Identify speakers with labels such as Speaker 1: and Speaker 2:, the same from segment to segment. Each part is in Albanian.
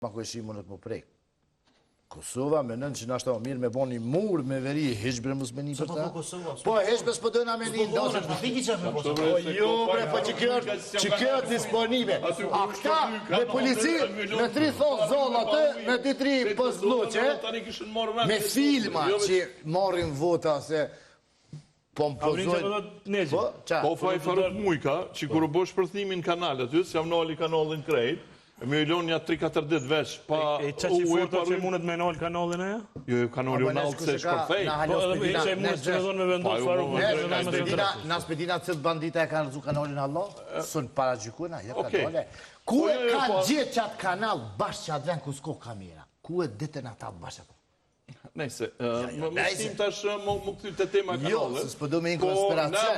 Speaker 1: Ma kojshimu në të më prejkë. Kosova me nënë që nashta më mirë me bo një mur me veri heqbre mos me një për ta. Po heqbre s'po dojna me një ndasë. Po jo bre, po që kjo është disponibe. A këta me polici, me 3 thonë zonë atë, me 2-3 pëzluqe, me filma që marrin vota se po më pozojnë.
Speaker 2: Po faj Faruk Mujka, që kërë bësh përthimin kanal aty, se jam nali kanalin krejt, me ilon një 3-4 dit vesh, pa
Speaker 3: e qa që foto që mundet me nalë kanalin e ja?
Speaker 2: Jo, kanali u nalë se shpërfej.
Speaker 3: Po edhe që e mundet që me dhonë me vendosë Faruk.
Speaker 1: Nas pedina cëtë bandita e kanë rëzu kanalin Allah, sënë para gjykuna, je kanale. Ku e kanë gjithë qatë kanal bashkë që atë ven ku s'ko kamera? Ku e ditën ata bashkë atë?
Speaker 2: Nejse, më shtim tash më këty të tema kanale.
Speaker 1: Jo, se s'po do me një konspiracion.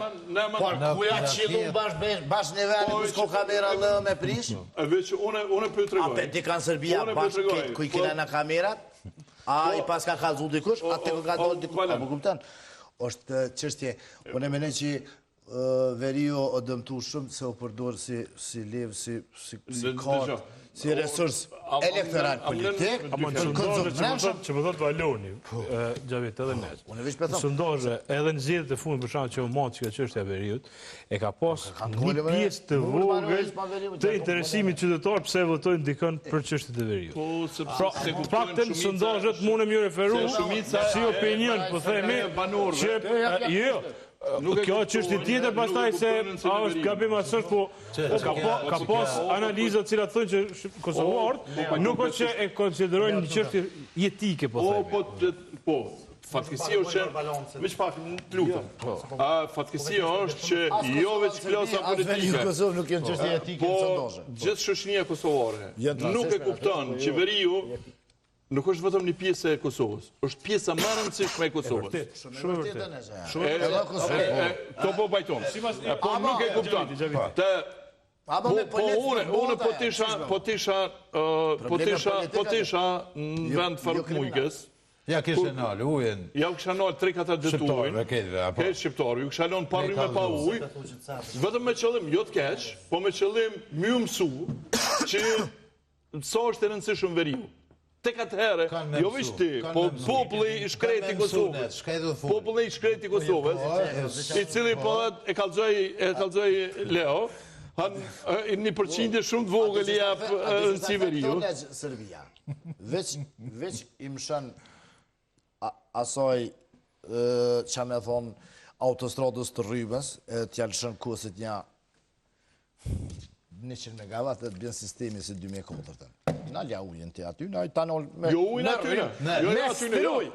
Speaker 1: Por ku ja qilu bashkë në veni ku s'ko kamera lë me prish?
Speaker 2: E veç, une për të regoj.
Speaker 1: A për ti kanë Serbia bashkë ku i kina në kamerat? A i pas ka kalzu dikush? A të ka dojnë dikush? A më kuptan? Oshtë qështje, unë e mene që Veriu o dëmtu shumë se o përdorë si levë, si kartë, si resurs elektoral politik,
Speaker 3: që më thotë Valoni, Gjavit edhe neqë, sondazhe edhe në zjedhët e fundit për shumë që më matë që ka qështja Veriut, e ka pas një pjesë të vogël të interesimit qytetar pëse votojnë dikën për qështjet e Veriut. Pra, pakten sondazhet mune mjë referu si opinion, po themi, që jo, kjo që është i tjetër pastaj se a është gabim asë është, po ka pas analizat cilat thënë që kosovarët, nuk është që e konsiderojnë një qështje jetike, po themi.
Speaker 2: Po, fatkesia është që, veç pak të lutëm, fatkesia është që jo veç klasa politike,
Speaker 1: Kosovë nuk jenë qështje jetike në sondazhe.
Speaker 2: Po, gjithë shoqënia kosovare nuk e kupton që Veriu nuk është vetëm një pjesë e Kosovës, është pjesa më e rëndësishme e Kosovës.
Speaker 1: Shumë vërtet.
Speaker 2: Ko po bajton. Po nuk e kupton. Po tisha në vend Faruk Mujkës.
Speaker 4: Ja kishë nalë ujën.
Speaker 2: Ja u kësha nalë 3-4 dit ujën. Keq shqiptarë, ju kësha nalë pa rryme pa ujë. Vetëm me qëllim, jo të keq, po me qëllim mjë mësu që sa është e rëndësishëm Veriu. Tek atëherë, jo vishë ti, po populli i shkreti Kosovës, populli i shkreti Kosovës, i cili po e kalzoj Leo, një përqindje shumë të vogël i apë rëndësi Veriu.
Speaker 1: Serbia, veç i mëshën asaj që me thonë autostradës të rrymës, t'ja lëshën kosit një 100 megawatt, të bjën sistemi si 2004. Në lja ujën të aty, në tanol me...
Speaker 2: Jo ujën atyne,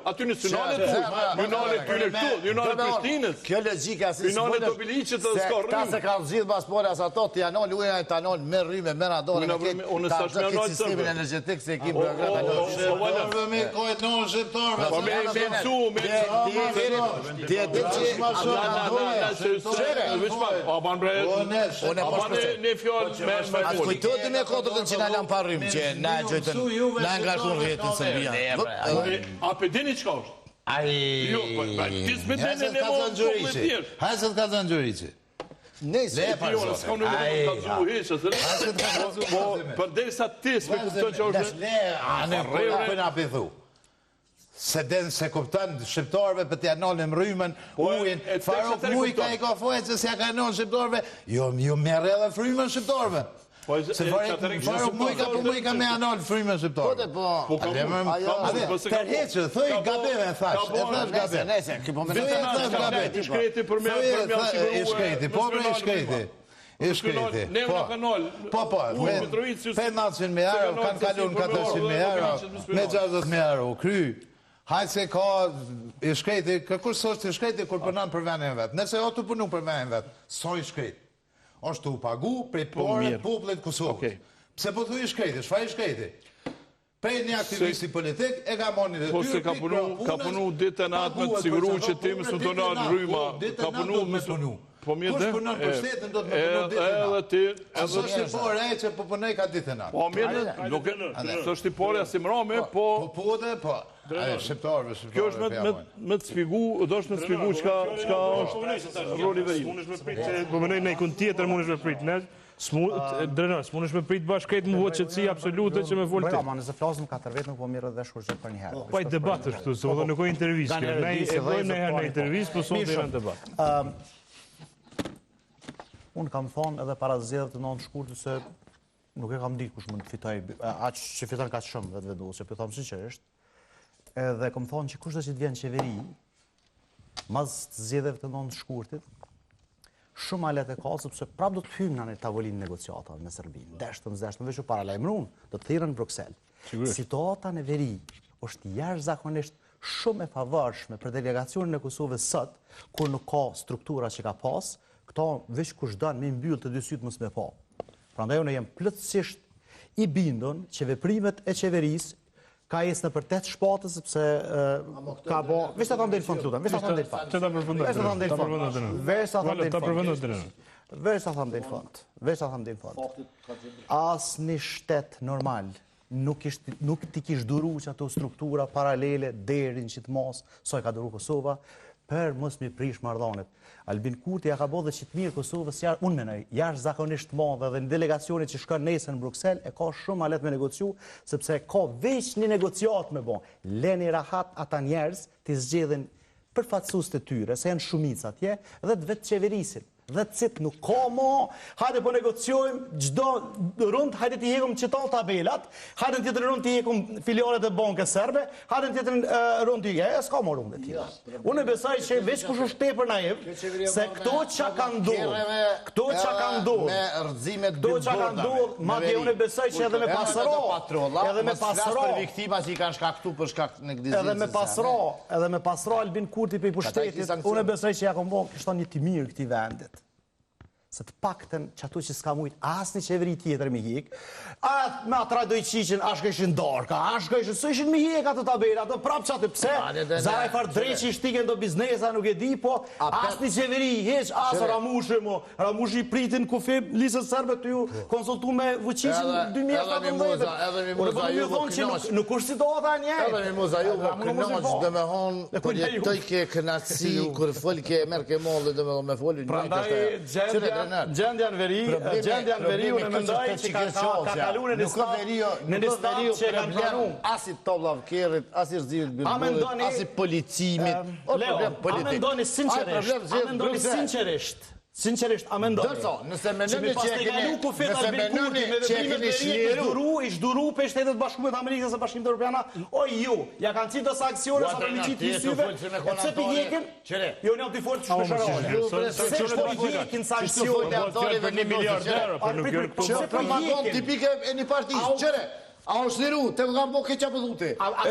Speaker 2: atyne së nalet ujë, ju nalet tyne këtu, ju nalet Prishtinës,
Speaker 1: kjo logika si
Speaker 2: ju nalet Obiliqët të s'ka rrimë.
Speaker 1: Ta se kanë zhjith bas pole as ato, të janol ujën e tanol me rrime, me radore, me këtë sistemin energetik se ekim
Speaker 4: Shqiptarve me kojt në shqiptarve.
Speaker 2: Po me
Speaker 1: na gjojtën, na ngarkun rjetën Serbia.
Speaker 2: A për dini qka është?
Speaker 4: Hasët ka zënë gjëriqi.
Speaker 1: Nëjse,
Speaker 2: s'ka në ka zënë heqës, për deri sa tis me kupton që është...
Speaker 4: Në përna pëthu. Se den se kuptan shqiptarve për t'ja nalëm rrymen, ujin, Faruk Mujka i ka fojt se s'ja ka nalëm shqiptarve, jo merë edhe frymen shqiptarve. Se Faruk Mujka me anal frymen shqiptarve. Tërheqë, thëj gabeve, thash, e thash gabe.
Speaker 2: I shkreti për me asiguruar...
Speaker 4: I shkreti, po bre i shkreti. I shkreti.
Speaker 2: Ne në kanal...
Speaker 4: Po, 500.000 euro, kanë kalun 400.000 euro, me 60.000 euro, kry. Hajtë se ka i shkreti, kërkur së është i shkreti kur përnan për venin vetë. Nëse o të punu për venin vetë, so i shkreti. është të u pagu prej pore popullit Kosovës. Pse po thuj i shkreti, shfa i shkreti? Prej një aktivisti politik e ka moni dhe
Speaker 2: po se ka punu ditën atë me të siguru që ti më së të nërë rryma. Ka punu me punu. Po mirë dhe?
Speaker 4: Kush punën për shtetin do të me punu ditën atë.
Speaker 2: Edhe ti...
Speaker 4: Së është i pore e që po punoj ka ditën atë.
Speaker 2: Po mirë dhe? Së është i pore asim rame, po...
Speaker 4: Po dhe, po. Shqiptarve,
Speaker 2: kjo është me të spigu, do është me të spigu qka është roli dhe ju.
Speaker 3: Po mënoj në ikun tjetër, mund është me prit, Drenar, s'munësh me prit bashkët më vot qëtësi absolute që me folë ti.
Speaker 5: Ma nëse flasim 4 vetë nuk po mirë dhe shkurë që për një herë.
Speaker 3: Pa i debat është tu, se nuk o intervjist. Ne e bojmë në herë në intervjist, po sonë të janë debat.
Speaker 5: Unë kam thonë edhe para zgjedhjeve të 9 shkurtë se nuk e kam ditë kush mund të fitoj, aq që fiton kaq shumë vetë vendosje, po them sinqerisht. Edhe kam thonë që kush do të vjen në qeveri, mas të zgjedhjeve të 9 shkurtit, shumë alet e ka, sepse prap do të hymë në një tavolinë negociata me Serbinë. Deshtëm, veç u paralajmëruan, do të thirrën në Bruksel. Situata në veri është jashtëzakonisht shumë e pavarshme për delegacionin e Kosovës sot, kur nuk ka struktura që ka pas, këto veç kush don me mbyll të dy sytë mos me pa. Prandaj unë jam plotësisht i bindur që veprimet e qeverisë ka jesë në për 8 shpatë, sepse ka bo... Vesh të ta ndel fund, lutem, vesh të ta ndel fund.
Speaker 3: Që ta përfundoj?
Speaker 5: Vesh të ta ndel fund. Vesh të ta ndel
Speaker 3: Ta përfundoj të
Speaker 5: Vesh të ta ndel fund. Vesh të ta ndel fund. Asnjë shtet normal nuk ti kish duru që ato struktura paralele derin që të mos, sa e ka duru Kosova, për mos mi prish marrëdhëniet. Albin Kurti ja ka bërë dhe që të mirë Kosovës, unë menoj, jashtëzakonisht madhe dhe në delegacionit që shkon nesër në Bruksel, e ka shumë alet me negociu, sepse ka veç një negociat me bon. Leni rahat ata njerëz të zgjedhin përfatësus të tyre, se janë shumica atje, dhe të vetë qeverisin. Dhe të citë nuk ka mo, hajde po negociojmë gjdo rund, hajde t'i hekum qëtal tabelat, hajde tjetër rund t'i hekum filialet e bankës serbe, hajde tjetër rund t'i hekum, s'ka mo rund e tjera. Unë e besaj që veç kush është tepër naiv, se këto që ka ndodhë, këto që ka ndodhë, ma dhe unë e besaj që edhe me pasro, edhe me pasro Albin Kurti për i pushtetit, unë e besaj që ja kom bon kështon një timir këti vendit. Se të pakten që ato që s'ka mujt asë një qeveri tjetër mi hik, me atra do i qiqin ashka ishin darka, ashka ishin, së ishin mi hik ato tabela, ato prap që atë pse, Zaraj Fardreqi shtiken do biznesa, nuk e di, po asë një qeveri heq, asë Ramushi pritin kufi lisët sërbe të ju konsultu me vëqishin 2017. Unë po më thonë që nuk është situata njerë.
Speaker 1: Edhe mi moza ju, kënaç dhe me honë, për jetoj ke kënaqësi, kur fol ke merr ke mollë dhe me folin.
Speaker 5: Gjendja në veri, unë mendoj që ka kaluar në një stadium që ka kaluar.
Speaker 1: As i Tobllav Kerrit, as i Rëzimit Bilbullit, as i policimit.
Speaker 5: Leo, a mendoni sinqerisht, a mendoni.
Speaker 1: Nëse mendoni që e keni shliru,
Speaker 5: ish duru për Shtetet Bashkuara të Amerikës së Bashkimit Evropiana, o ju, ja kanë citë sankcione sa për ligjit të syve, e pse për jekin? Jo, ne t'i folë të shpesharole. Se për jekin sankcione
Speaker 3: për 1 miliard euro, për nuk jërë
Speaker 1: që propagandë tipike e një partisë, qëre, a o shliru, te më kam po keqa pëdhute.